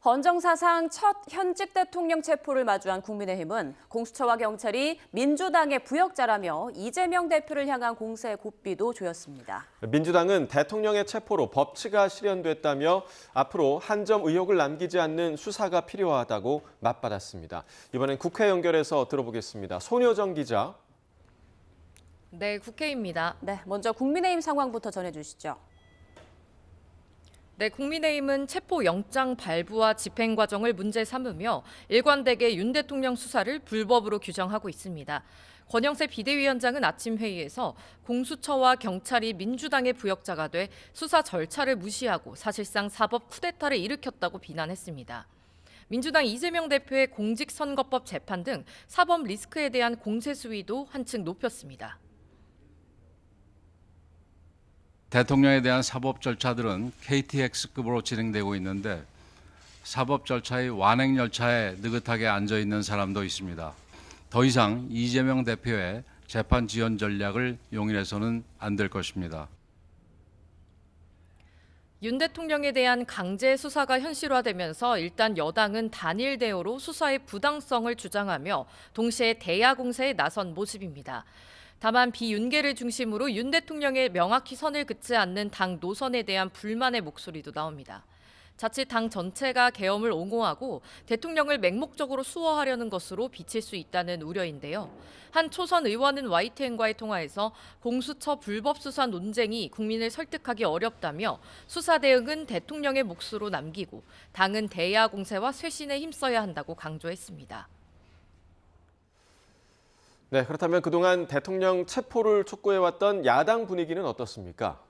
헌정사상 첫 현직 대통령 체포를 마주한 국민의힘은 공수처와 경찰이 민주당의 부역자라며 이재명 대표를 향한 공세에 고삐도 조였습니다. 민주당은 대통령의 체포로 법치가 실현됐다며 앞으로 한 점 의혹을 남기지 않는 수사가 필요하다고 맞받았습니다. 이번엔 국회 연결해서 들어보겠습니다. 손효정 기자. 네, 국회입니다. 네, 먼저 국민의힘 상황부터 전해주시죠. 네, 국민의힘은 체포영장 발부와 집행 과정을 문제 삼으며 일관되게 윤 대통령 수사를 불법으로 규정하고 있습니다. 권영세 비대위원장은 아침 회의에서 공수처와 경찰이 민주당의 부역자가 돼 수사 절차를 무시하고 사실상 사법 쿠데타를 일으켰다고 비난했습니다. 민주당 이재명 대표의 공직선거법 재판 등 사법 리스크에 대한 공세 수위도 한층 높였습니다. 대통령에 대한 사법 절차들은 KTX급으로 진행되고 있는데 사법 절차의 완행 열차에 느긋하게 앉아 있는 사람도 있습니다. 더 이상 이재명 대표의 재판 지연 전략을 용인해서는 안 될 것입니다. 윤 대통령에 대한 강제 수사가 현실화되면서 일단 여당은 단일 대우로 수사의 부당성을 주장하며 동시에 대야 공세에 나선 모습입니다. 다만 비윤계를 중심으로 윤 대통령의 명확히 선을 긋지 않는 당 노선에 대한 불만의 목소리도 나옵니다. 자칫 당 전체가 계엄을 옹호하고 대통령을 맹목적으로 수호하려는 것으로 비칠 수 있다는 우려인데요. 한 초선 의원은 YTN과의 통화에서 공수처 불법 수사 논쟁이 국민을 설득하기 어렵다며 수사 대응은 대통령의 몫으로 남기고 당은 대야 공세와 쇄신에 힘써야 한다고 강조했습니다. 네, 그렇다면 그동안 대통령 체포를 촉구해왔던 야당 분위기는 어떻습니까?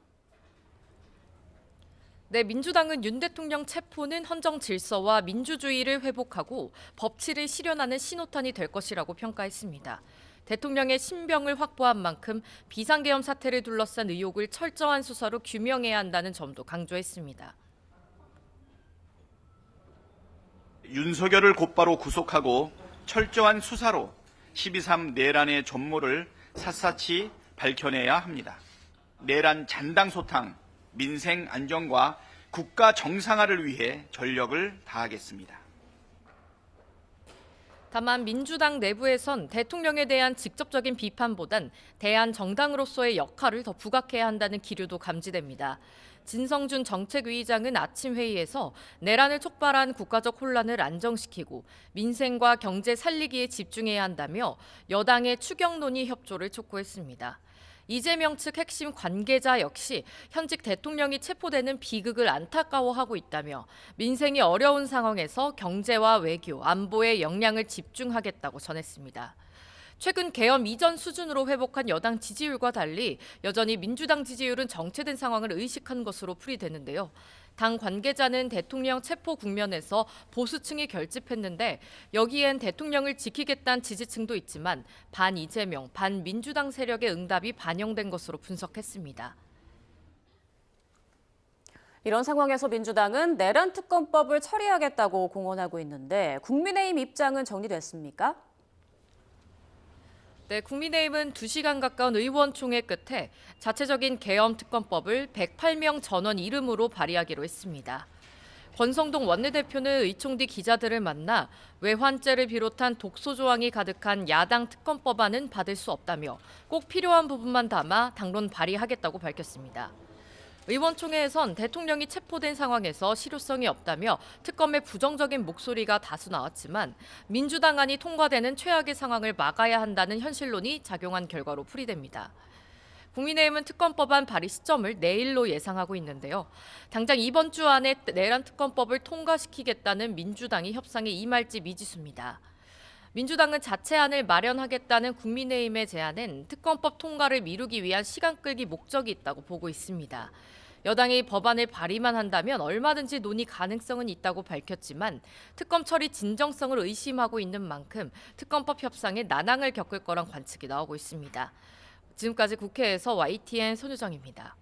네, 민주당은 윤 대통령 체포는 헌정 질서와 민주주의를 회복하고 법치를 실현하는 신호탄이 될 것이라고 평가했습니다. 대통령의 신병을 확보한 만큼 비상계엄 사태를 둘러싼 의혹을 철저한 수사로 규명해야 한다는 점도 강조했습니다. 윤석열을 곧바로 구속하고 철저한 수사로 12.3 내란의 전모를 샅샅이 밝혀내야 합니다. 내란 잔당소탕, 민생 안정과 국가 정상화를 위해 전력을 다하겠습니다. 다만 민주당 내부에선 대통령에 대한 직접적인 비판보단 대한 정당으로서의 역할을 더 부각해야 한다는 기류도 감지됩니다. 진성준 정책위의장은 아침 회의에서 내란을 촉발한 국가적 혼란을 안정시키고 민생과 경제 살리기에 집중해야 한다며 여당의 추경논의 협조를 촉구했습니다. 이재명 측 핵심 관계자 역시 현직 대통령이 체포되는 비극을 안타까워하고 있다며 민생이 어려운 상황에서 경제와 외교, 안보에 역량을 집중하겠다고 전했습니다. 최근 계엄 이전 수준으로 회복한 여당 지지율과 달리 여전히 민주당 지지율은 정체된 상황을 의식한 것으로 풀이되는데요. 당 관계자는 대통령 체포 국면에서 보수층이 결집했는데 여기엔 대통령을 지키겠다는 지지층도 있지만 반 이재명, 반 민주당 세력의 응답이 반영된 것으로 분석했습니다. 이런 상황에서 민주당은 내란 특검법을 처리하겠다고 공언하고 있는데 국민의힘 입장은 정리됐습니까? 네, 국민의힘은 2시간 가까운 의원총회 끝에 자체적인 계엄 특검법을 108명 전원 이름으로 발의하기로 했습니다. 권성동 원내대표는 의총 뒤 기자들을 만나 외환죄를 비롯한 독소 조항이 가득한 야당 특검법안은 받을 수 없다며 꼭 필요한 부분만 담아 당론 발의하겠다고 밝혔습니다. 의원총회에선 대통령이 체포된 상황에서 실효성이 없다며 특검의 부정적인 목소리가 다수 나왔지만 민주당 안이 통과되는 최악의 상황을 막아야 한다는 현실론이 작용한 결과로 풀이됩니다. 국민의힘은 특검법안 발의 시점을 내일로 예상하고 있는데요. 당장 이번 주 안에 내란 특검법을 통과시키겠다는 민주당이 협상에 임할지 미지수입니다. 민주당은 자체안을 마련하겠다는 국민의힘의 제안엔 특검법 통과를 미루기 위한 시간 끌기 목적이 있다고 보고 있습니다. 여당이 법안을 발의만 한다면 얼마든지 논의 가능성은 있다고 밝혔지만 특검 처리 진정성을 의심하고 있는 만큼 특검법 협상에 난항을 겪을 거란 관측이 나오고 있습니다. 지금까지 국회에서 YTN 손유정입니다.